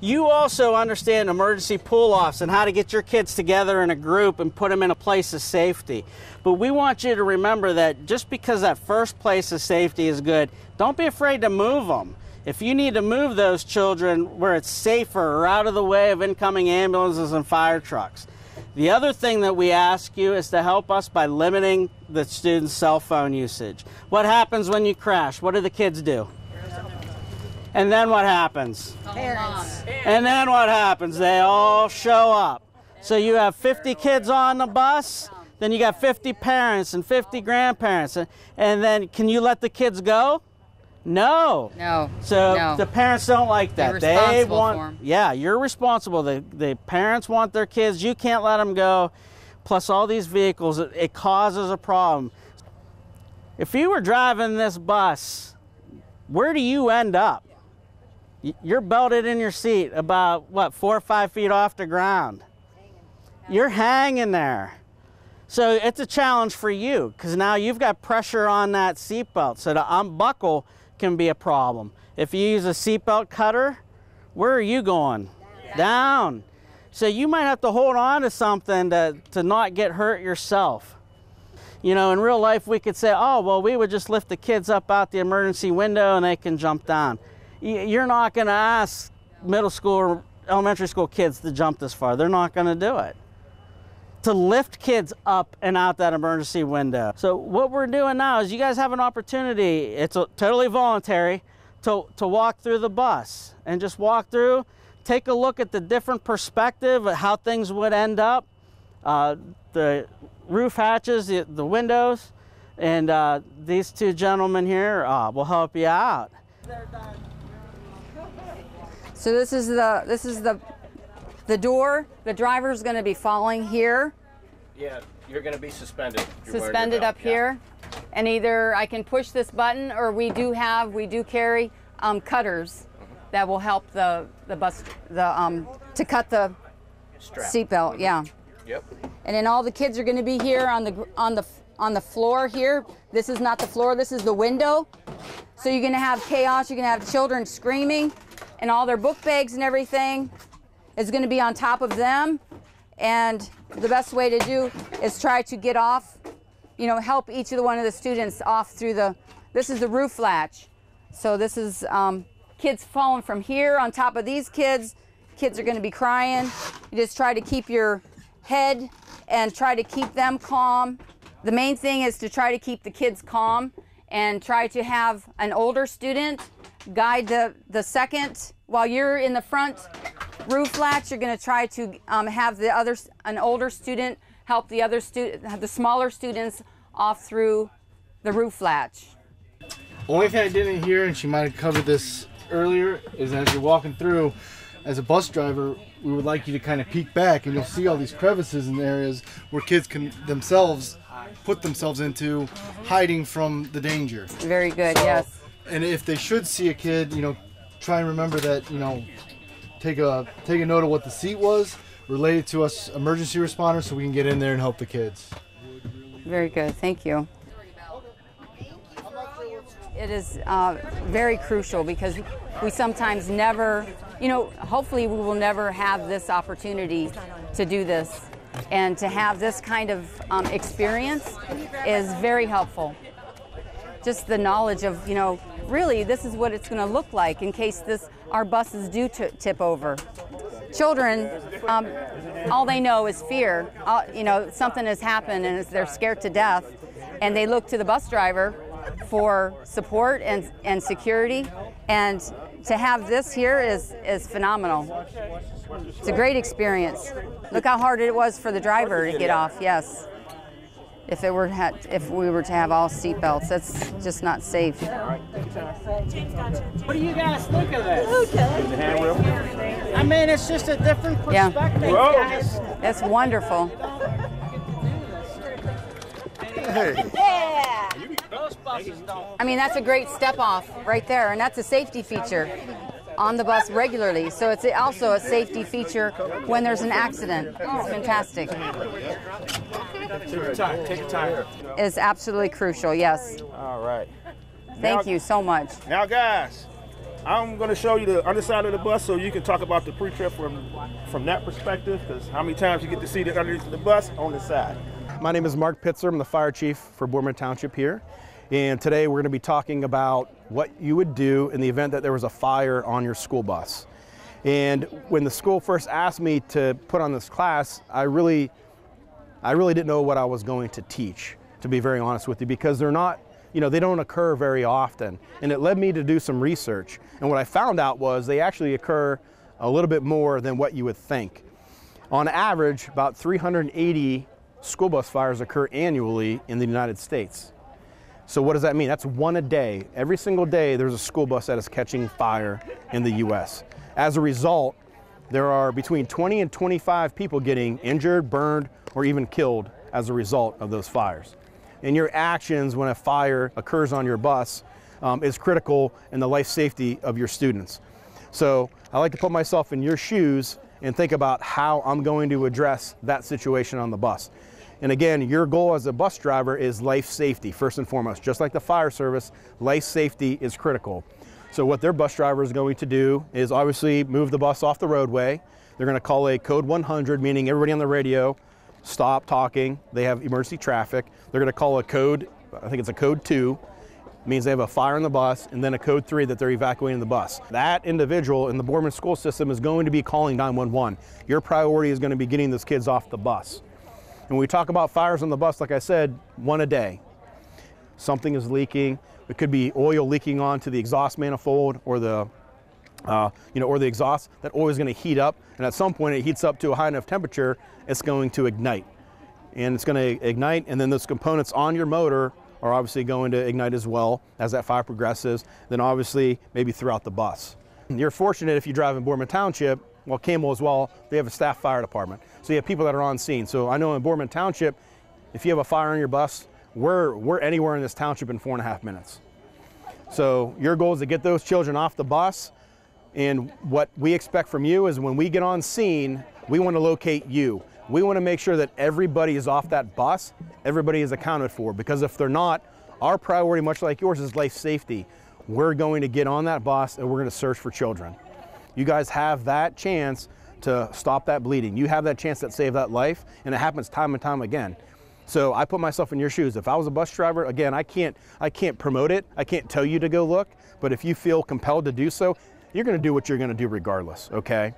You also understand emergency pull-offs and how to get your kids together in a group and put them in a place of safety. But we want you to remember that just because that first place of safety is good, don't be afraid to move them. If you need to move those children where it's safer or out of the way of incoming ambulances and fire trucks. The other thing that we ask you is to help us by limiting the students' cell phone usage. What happens when you crash? What do the kids do? And then what happens? Parents. And then what happens? They all show up. So you have 50 kids on the bus, then you got 50 parents and 50 grandparents. And then can you let the kids go? No. No. So no. the parents don't like that. They want, for them. Yeah, you're responsible. The parents want their kids. You can't let them go. Plus all these vehicles, it causes a problem. If you were driving this bus, where do you end up? You're belted in your seat about, what, 4 or 5 feet off the ground. You're hanging there. So it's a challenge for you because now you've got pressure on that seatbelt. So to unbuckle can be a problem. If you use a seatbelt cutter, where are you going? Down. So you might have to hold on to something to not get hurt yourself. You know, in real life we could say, oh, well, we would just lift the kids up out the emergency window and they can jump down. You're not going to ask middle school or elementary school kids to jump this far. They're not going to do it. To lift kids up and out that emergency window. So what we're doing now is you guys have an opportunity, it's totally voluntary, to walk through the bus and just walk through, take a look at the different perspective of how things would end up, the roof hatches, the windows, and these two gentlemen here will help you out. So this is the door. The driver's going to be falling here. Yeah, you're going to be suspended. Suspended up here. And either I can push this button, or we do carry cutters that will help the bus to cut the seatbelt. Yeah. Yep. And then all the kids are going to be here on the floor here. This is not the floor. This is the window. So you're going to have chaos. You're going to have children screaming, and all their book bags and everything is going to be on top of them. And the best way to do is try to get off, you know, help each of one of the students off through this is the roof latch. So this is kids falling from here on top of these kids. Kids are going to be crying. You just try to keep your head and try to keep them calm. The main thing is to try to keep the kids calm and try to have an older student guide the second. While you're in the front roof latch, you're going to try to have an older student help the smaller students off through the roof latch. Only thing I didn't hear, and she might have covered this earlier, is as you're walking through, as a bus driver, we would like you to kind of peek back, and you'll see all these crevices in areas where kids can themselves put themselves into, hiding from the danger. Very good, yes. And if they should see a kid, you know, try and remember that, you know, take a note of what the seat was, relate it to us emergency responders so we can get in there and help the kids. Very good, thank you. It is very crucial because we sometimes never, you know, hopefully we will never have this opportunity to do this. And to have this kind of experience is very helpful. Just the knowledge of, you know, really this is what it's going to look like in case our buses do tip over. Children, all they know is fear. You know, something has happened and they're scared to death, and they look to the bus driver for support and security. And to have this here is phenomenal. It's a great experience. Look how hard it was for the driver to get off. Yes. If we were to have all seat belts, that's just not safe. What do you guys think of this? Okay. I mean, it's just a different perspective, guys. That's wonderful. Hey. Yeah. Most buses don't. I mean, that's a great step off right there, and that's a safety feature on the bus regularly. So it's also a safety feature when there's an accident. It's fantastic. Take your time. Take your time. It's absolutely crucial, yes. All right. Thank you so much. Now, guys, I'm going to show you the underside of the bus so you can talk about the pre-trip from that perspective, because how many times you get to see the underneath of the bus on the side. My name is Mark Pitzer. I'm the fire chief for Boardman Township here. And today we're going to be talking about what you would do in the event that there was a fire on your school bus. And when the school first asked me to put on this class, I really didn't know what I was going to teach, to be very honest with you, because they're not, they don't occur very often. And it led me to do some research. And what I found out was they actually occur a little bit more than what you would think. On average, about 380 school bus fires occur annually in the United States. So what does that mean? That's one a day. Every single day there's a school bus that is catching fire in the US. As a result, there are between 20 and 25 people getting injured, burned, or even killed as a result of those fires. And your actions when a fire occurs on your bus is critical in the life safety of your students. So I like to put myself in your shoes and think about how I'm going to address that situation on the bus. And again, your goal as a bus driver is life safety, first and foremost. Just like the fire service, life safety is critical. So what their bus driver is going to do is obviously move the bus off the roadway. They're going to call a code 100, meaning everybody on the radio, stop talking. They have emergency traffic. They're going to call a code, I think it's a code 2, means they have a fire on the bus, and then a code 3 that they're evacuating the bus. That individual in the Boardman school system is going to be calling 911. Your priority is going to be getting those kids off the bus. And when we talk about fires on the bus, like I said, one a day. Something is leaking. It could be oil leaking onto the exhaust manifold or the, or the exhaust. That oil is going to heat up, and at some point it heats up to a high enough temperature, it's going to ignite. And it's going to ignite, and then those components on your motor are obviously going to ignite as well as that fire progresses, then obviously maybe throughout the bus. You're fortunate if you drive in Boardman Township, well, Campbell as well, they have a staff fire department. So you have people that are on scene. So I know in Boardman Township, if you have a fire on your bus, we're anywhere in this township in 4.5 minutes. So your goal is to get those children off the bus. And what we expect from you is when we get on scene, we want to locate you. We want to make sure that everybody is off that bus, everybody is accounted for. Because if they're not, our priority, much like yours, is life safety. We're going to get on that bus and we're going to search for children. You guys have that chance to stop that bleeding. You have that chance to save that life, and it happens time and time again. So I put myself in your shoes. If I was a bus driver, again, I can't promote it. I can't tell you to go look, but if you feel compelled to do so, you're going to do what you're going to do regardless, okay?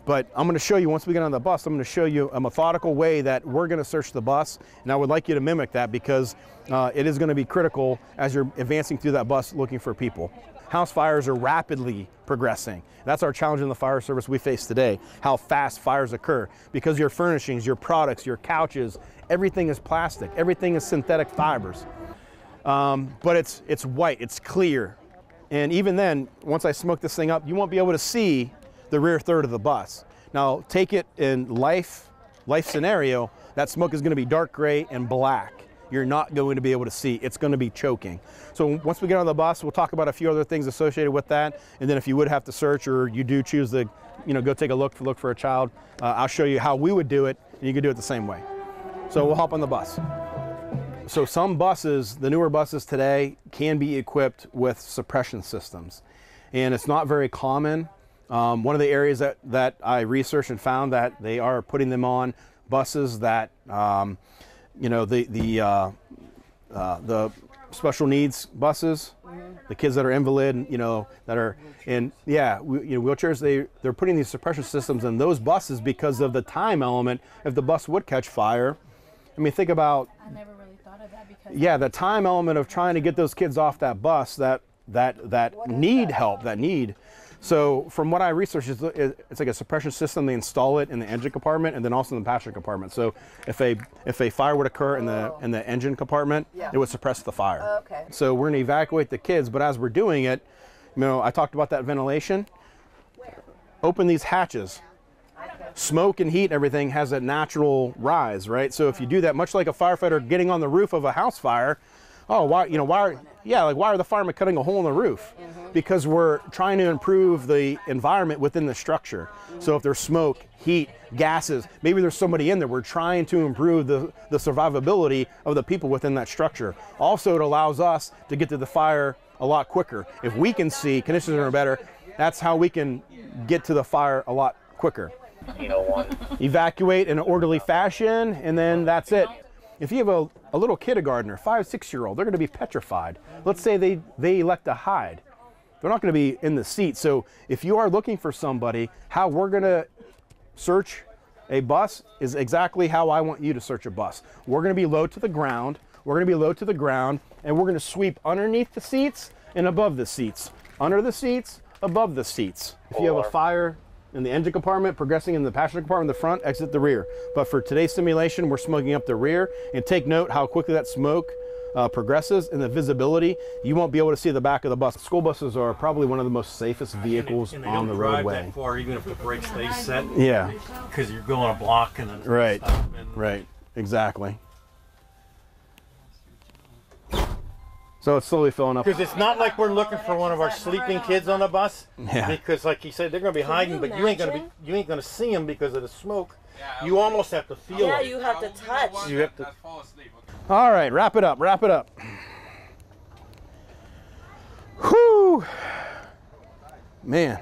But I'm going to show you, once we get on the bus, I'm going to show you a methodical way that we're going to search the bus, and I would like you to mimic that because it is going to be critical as you're advancing through that bus looking for people. House fires are rapidly progressing. That's our challenge in the fire service we face today, how fast fires occur. Because your furnishings, your products, your couches, everything is plastic, everything is synthetic fibers. But it's white, it's clear. And even then, once I smoke this thing up, you won't be able to see the rear third of the bus. Now, take it in life scenario, that smoke is gonna be dark gray and black. You're not going to be able to see. It's going to be choking. So once we get on the bus, we'll talk about a few other things associated with that. And then if you would have to search or you do choose to, go take a look for a child, I'll show you how we would do it, and you can do it the same way. So we'll hop on the bus. So some buses, the newer buses today, can be equipped with suppression systems. And it's not very common. One of the areas that I researched and found that they are putting them on buses that the special needs buses, the kids that are invalid, that are in, wheelchairs, they're putting these suppression systems in those buses because of the time element. If the bus would catch fire, I mean, think about, I never really thought of that because the time element of trying to get those kids off that bus that need help, that need. So from what I researched, it's like a suppression system. They install it in the engine compartment and then also in the passenger compartment. So if a fire would occur in the engine compartment, it would suppress the fire. Okay. So we're going to evacuate the kids, but as we're doing it, I talked about that ventilation. Open these hatches. Smoke and heat and everything has a natural rise, right? So if you do that, much like a firefighter getting on the roof of a house fire, why are the firemen cutting a hole in the roof? Because we're trying to improve the environment within the structure. So if there's smoke, heat, gases, maybe there's somebody in there, we're trying to improve the survivability of the people within that structure. Also, it allows us to get to the fire a lot quicker. If we can see, conditions are better, that's how we can get to the fire a lot quicker. Evacuate in an orderly fashion, and then that's it. If you have a little kindergartner, 5-, 6-year-old, they're going to be petrified. Let's say they elect to hide. They're not going to be in the seat. So if you are looking for somebody, how we're going to search a bus is exactly how I want you to search a bus. We're going to be low to the ground. We're going to be low to the ground, and we're going to sweep underneath the seats and above the seats. Under the seats, above the seats. If you have a fire in the engine compartment, progressing in the passenger compartment in the front, exit the rear. But for today's simulation, we're smoking up the rear, and take note how quickly that smoke progresses and the visibility. You won't be able to see the back of the bus. School buses are probably one of the most safest vehicles on the roadway. That far, even if the brakes stay set. Yeah. Because you're going a block and then right. stop Right. Exactly. So it's slowly filling up. Because it's not like we're looking for one of our sleeping kids on the bus. Yeah. Because like you said, they're going to be hiding, but you ain't going to see them because of the smoke. You almost have to feel Yeah, it. you have to touch. You have to. All right, wrap it up, wrap it up. Whew. Man.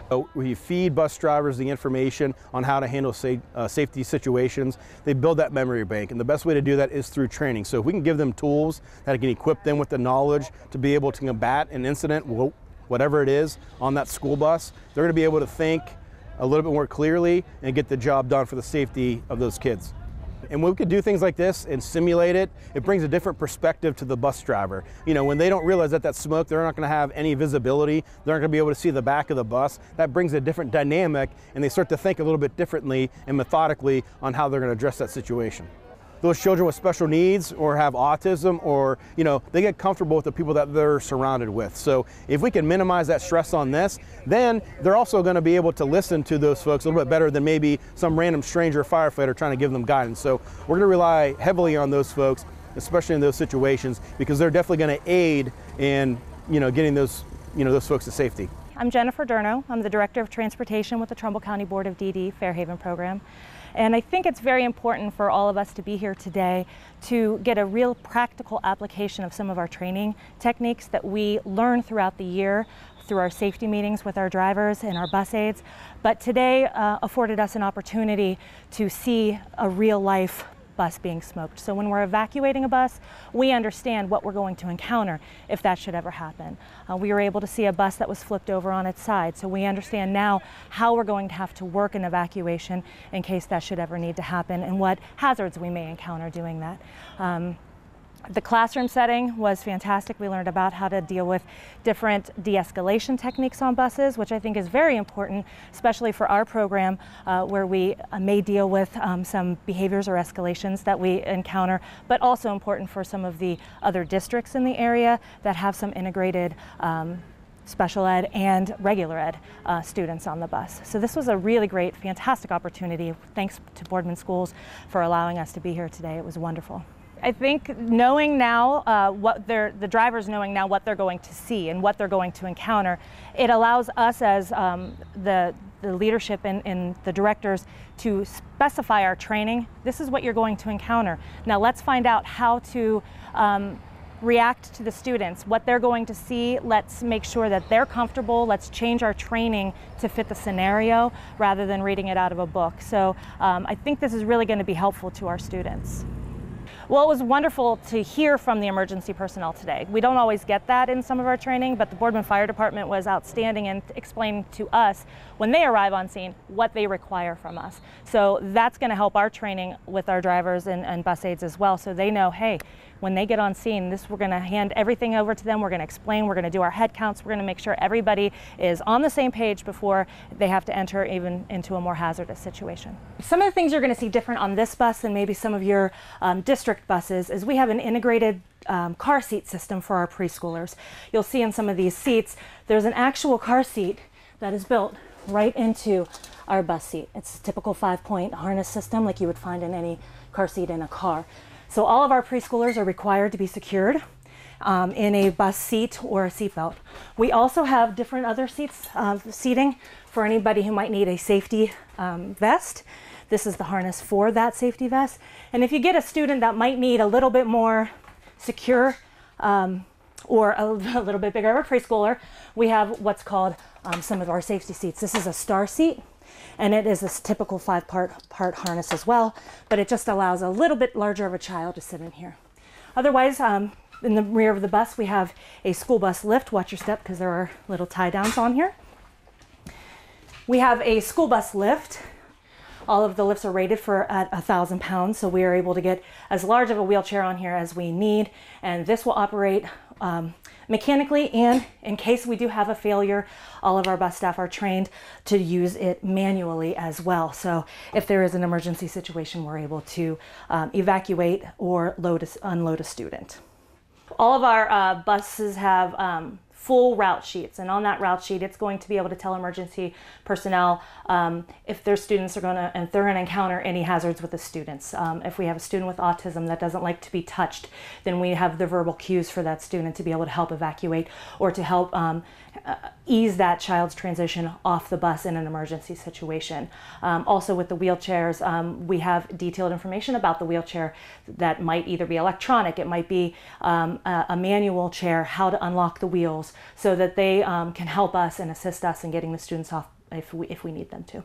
So we feed bus drivers the information on how to handle safety situations. They build that memory bank, and the best way to do that is through training. So if we can give them tools that can equip them with the knowledge to be able to combat an incident, whatever it is, on that school bus, they're going to be able to think a little bit more clearly and get the job done for the safety of those kids. And when we could do things like this and simulate it, it brings a different perspective to the bus driver. You know, when they don't realize that smoke, they're not going to have any visibility. They're not going to be able to see the back of the bus. That brings a different dynamic, and they start to think a little bit differently and methodically on how they're going to address that situation. Those children with special needs or have autism, or, you know, they get comfortable with the people that they're surrounded with. So if we can minimize that stress on this, then they're also going to be able to listen to those folks a little bit better than maybe some random stranger firefighter trying to give them guidance. So we're going to rely heavily on those folks, especially in those situations, because they're definitely going to aid in, you know, getting those, you know, those folks to safety. I'm Jennifer Durno. I'm the Director of Transportation with the Trumbull County Board of DD Fairhaven program. And I think it's very important for all of us to be here today to get a real practical application of some of our training techniques that we learn throughout the year through our safety meetings with our drivers and our bus aides. But today afforded us an opportunity to see a real life bus being smoked. So when we're evacuating a bus, we understand what we're going to encounter if that should ever happen. We were able to see a bus that was flipped over on its side, so we understand now how we're going to have to work an evacuation in case that should ever need to happen, and what hazards we may encounter doing that. The classroom setting was fantastic. We learned about how to deal with different de-escalation techniques on buses, which I think is very important, especially for our program, where we may deal with some behaviors or escalations that we encounter, but also important for some of the other districts in the area that have some integrated special ed and regular ed students on the bus. So this was a really great, fantastic opportunity. Thanks to Boardman Schools for allowing us to be here today. It was wonderful. I think knowing now the drivers knowing now what they're going to see and what they're going to encounter, it allows us as the leadership and the directors to specify our training. This is what you're going to encounter. Now let's find out how to react to the students, what they're going to see. Let's make sure that they're comfortable. Let's change our training to fit the scenario rather than reading it out of a book. So I think this is really going to be helpful to our students. Well, it was wonderful to hear from the emergency personnel today. We don't always get that in some of our training, but the Boardman Fire Department was outstanding in explaining to us when they arrive on scene what they require from us. So that's going to help our training with our drivers and bus aides as well, so they know, hey, when they get on scene, we're going to hand everything over to them. We're going to explain. We're going to do our head counts. We're going to make sure everybody is on the same page before they have to enter even into a more hazardous situation. Some of the things you're going to see different on this bus than maybe some of your district buses is we have an integrated car seat system for our preschoolers. You'll see in some of these seats, there's an actual car seat that is built right into our bus seat. It's a typical 5-point harness system like you would find in any car seat in a car. So all of our preschoolers are required to be secured in a bus seat or a seat belt. We also have different other seating for anybody who might need a safety vest. This is the harness for that safety vest. And if you get a student that might need a little bit more secure or a little bit bigger of a preschooler, we have what's called some of our safety seats. This is a star seat, and it is this typical 5-part harness as well, but it just allows a little bit larger of a child to sit in here. Otherwise, in the rear of the bus, we have a school bus lift. Watch your step because there are little tie downs on here. We have a school bus lift. All of the lifts are rated for at 1,000 pounds, so we are able to get as large of a wheelchair on here as we need, and this will operate mechanically, and in case we do have a failure, all of our bus staff are trained to use it manually as well. So if there is an emergency situation, we're able to evacuate or unload a student. All of our buses have full route sheets, and on that route sheet it's going to be able to tell emergency personnel if their students are if they're going to encounter any hazards with the students. If we have a student with autism that doesn't like to be touched, then we have the verbal cues for that student to be able to help evacuate or to help ease that child's transition off the bus in an emergency situation. Also with the wheelchairs, we have detailed information about the wheelchair that might either be electronic, it might be a manual chair, how to unlock the wheels, so that they can help us and assist us in getting the students off if we need them to.